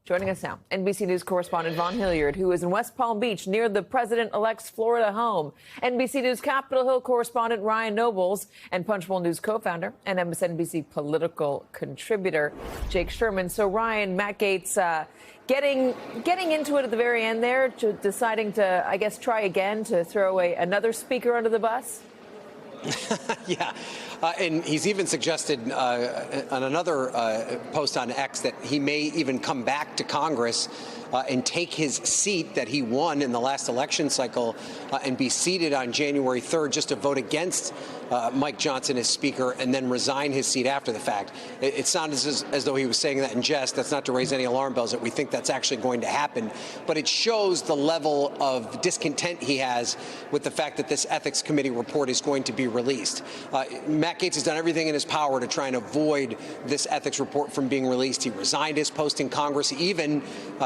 Joining us now, NBC News correspondent Vaughn Hilliard, who is in West Palm Beach near the president-elect's Florida home. NBC News Capitol Hill correspondent Ryan Nobles and Punchbowl News co-founder and MSNBC political contributor Jake Sherman. So, Ryan, Matt Gaetz getting into it at the very end there, deciding to, I guess, try again to throw another speaker under the bus? Yeah. And he's even suggested on another post on X that he may even come back to Congress and take his seat that he won in the last election cycle and be seated on January 3rd just to vote against Mike Johnson as Speaker and then resign his seat after the fact. It sounded as though he was saying that in jest. That's not to raise any alarm bells that we think that's actually going to happen. But it shows the level of discontent he has with the fact that this Ethics Committee report is going to be released. Matt Gaetz has done everything in his power to try and avoid this ethics report from being released. He resigned his post in Congress. He even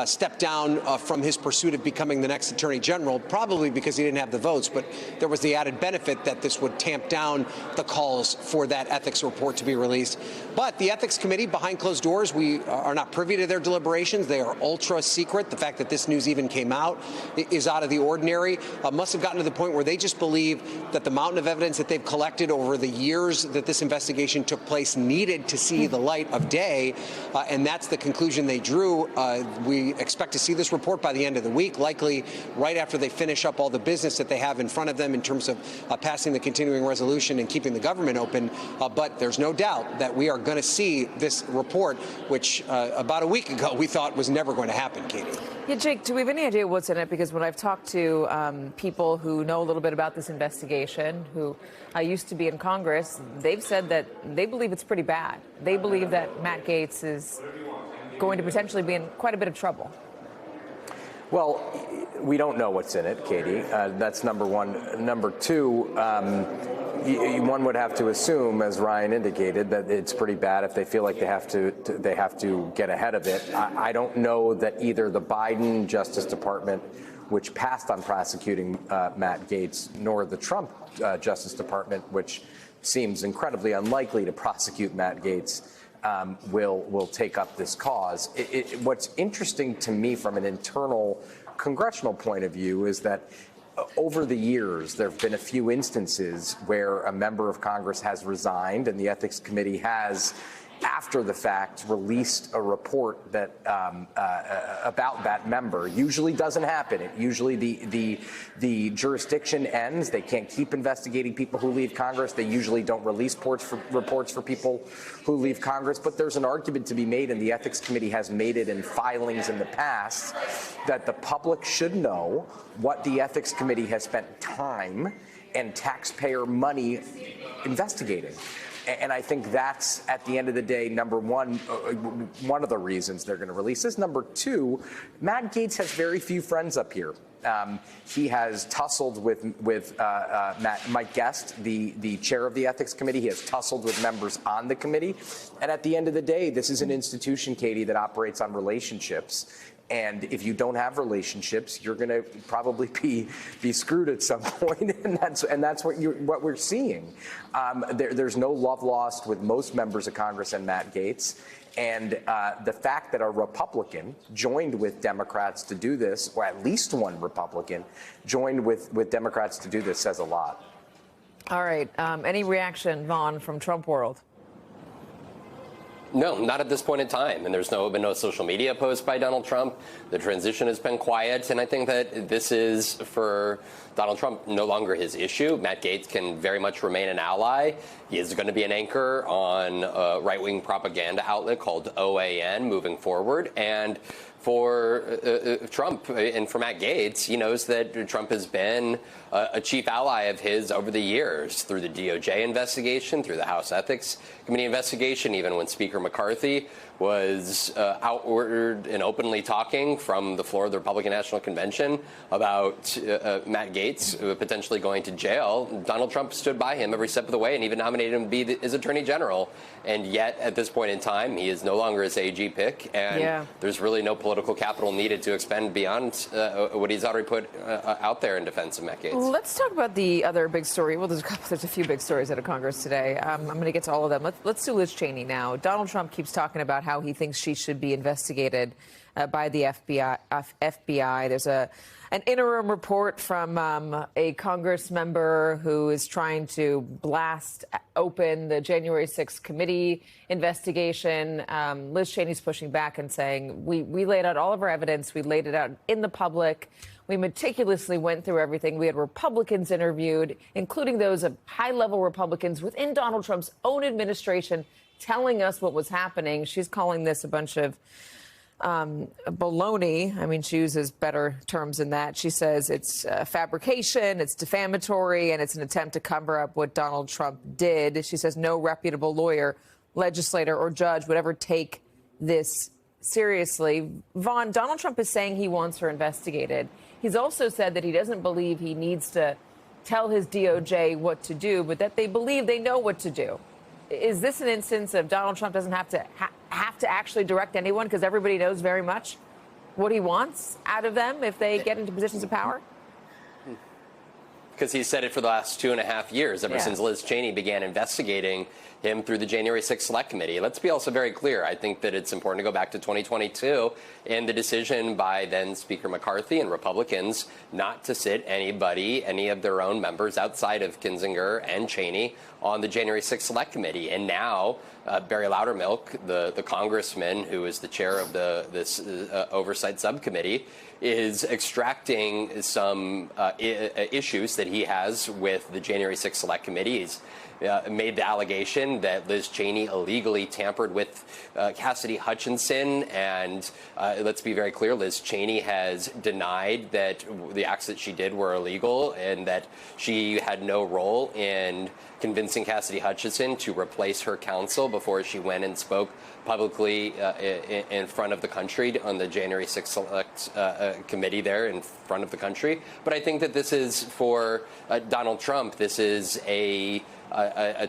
stepped down from his pursuit of becoming the next Attorney General, probably because he didn't have the votes. But there was the added benefit that this would tamp down the calls for that ethics report to be released. But the Ethics Committee, behind closed doors, we are not privy to their deliberations. They are ultra secret. The fact that this news even came out is out of the ordinary. Must have gotten to the point where they just believe that the mountain of evidence that they've collected over the years that this investigation took place needed to see the light of day. And that's the conclusion they drew. We expect to see this report by the end of the week, likely right after they finish up all the business that they have in front of them in terms of passing the continuing resolution and keeping the government open. But there's no doubt that we are going to see this report, which about a week ago we thought was never going to happen, Katie. Yeah, Jake, do we have any idea what's in it? Because when I've talked to people who know a little bit about this investigation, who used to be in Congress, they've said that they believe it's pretty bad. They believe that Matt Gaetz is going to potentially be in quite a bit of trouble. Well, we don't know what's in it, Katie. That's number one. Number two, one would have to assume, as Ryan indicated, that it's pretty bad if they feel like they have to get ahead of it. I don't know that either the Biden Justice Department, which passed on prosecuting Matt Gaetz, nor the Trump Justice Department, which seems incredibly unlikely to prosecute Matt Gaetz, will take up this cause. What's interesting to me from an internal congressional point of view is that over the years, there have been a few instances where a member of Congress has resigned and the Ethics Committee has, after the fact, released a report that about that member. Usually doesn't happen. Usually the jurisdiction ends. They can't keep investigating people who leave Congress. They usually don't release reports for people who leave Congress. But there's an argument to be made, and the Ethics Committee has made it in filings in the past, that the public should know what the Ethics Committee has spent time and taxpayer money investigating. And I think that's, at the end of the day, number one, one of the reasons they're going to release this. Number two, Matt Gaetz has very few friends up here. He has tussled with Mike Guest, the chair of the Ethics Committee. He has tussled with members on the committee. And at the end of the day, this is an institution, Katie, that operates on relationships. And if you don't have relationships, you're going to probably be screwed at some point, and that's what we're seeing. There's no love lost with most members of Congress and Matt Gaetz, and the fact that a Republican joined with Democrats to do this, or at least one Republican joined with Democrats to do this, says a lot. All right. Any reaction, Vaughn, from Trump world? No, not at this point in time. And there's been no social media post by Donald Trump. The transition has been quiet. And I think that this is, for Donald Trump, no longer his issue. Matt Gaetz can very much remain an ally. He is going to be an anchor on a right-wing propaganda outlet called OAN moving forward. And for Trump and for Matt Gaetz, he knows that Trump has been a chief ally of his over the years through the DOJ investigation, through the House Ethics Committee investigation, even when Speaker McCarthy was outward and openly talking from the floor of the Republican National Convention about Matt Gaetz potentially going to jail. Donald Trump stood by him every step of the way and even nominated him to be his attorney general. And yet, at this point in time, he is no longer his AG pick, and there's really no political capital needed to expend beyond what he's already put out there in defense of Matt Gaetz. Let's talk about the other big story. Well, there's a few big stories out of Congress today. I'm going to get to all of them. Let's do Liz Cheney now. Donald Trump keeps talking about how how he thinks she should be investigated by the FBI. There's an interim report from a Congress member who is trying to blast open the January 6th committee investigation. Liz Cheney's pushing back and saying, we laid out all of our evidence. We laid it out in the public. We meticulously went through everything. We had Republicans interviewed, including those of high-level Republicans within Donald Trump's own administration, telling us what was happening. She's calling this a bunch of baloney. I mean, she uses better terms than that. She says it's fabrication, it's defamatory, and it's an attempt to cover up what Donald Trump did. She says no reputable lawyer, legislator, or judge would ever take this seriously. Vaughn, Donald Trump is saying he wants her investigated. He's also said that he doesn't believe he needs to tell his DOJ what to do, but that they believe they know what to do. Is this an instance of Donald Trump doesn't have to actually direct anyone because everybody knows very much what he wants out of them if they get into positions of power? Because he's said it for the last 2.5 years, ever since Liz Cheney began investigating him through the January 6th Select Committee. Let's be also very clear. I think that it's important to go back to 2022 and the decision by then Speaker McCarthy and Republicans not to sit any of their own members outside of Kinzinger and Cheney on the January 6th Select Committee. And now Barry Loudermilk, the congressman who is the chair of this oversight subcommittee, is extracting some issues that he has with the January 6th Select Committee. He's made the allegation that Liz Cheney illegally tampered with Cassidy Hutchinson. And let's be very clear, Liz Cheney has denied that the acts that she did were illegal and that she had no role in convincing Cassidy Hutchinson to replace her counsel before she went and spoke publicly in front of the country on the January 6th Select Committee there in front of the country. But I think that this is for Donald Trump. This is a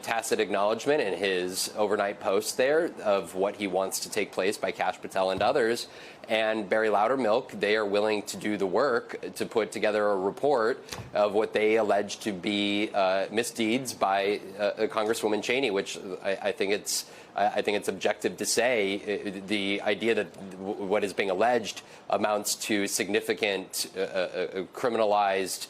tacit acknowledgement in his overnight post there of what he wants to take place by Kash Patel and others. And Barry Loudermilk, they are willing to do the work to put together a report of what they allege to be misdeeds by Congresswoman Cheney, which I think it's objective to say the idea that what is being alleged amounts to significant criminalized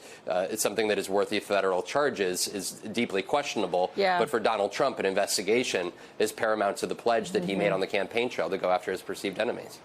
something that is worthy of federal charges is deeply questionable. Yeah. But for Donald Trump, an investigation is paramount to the pledge that he made on the campaign trail to go after his perceived enemies.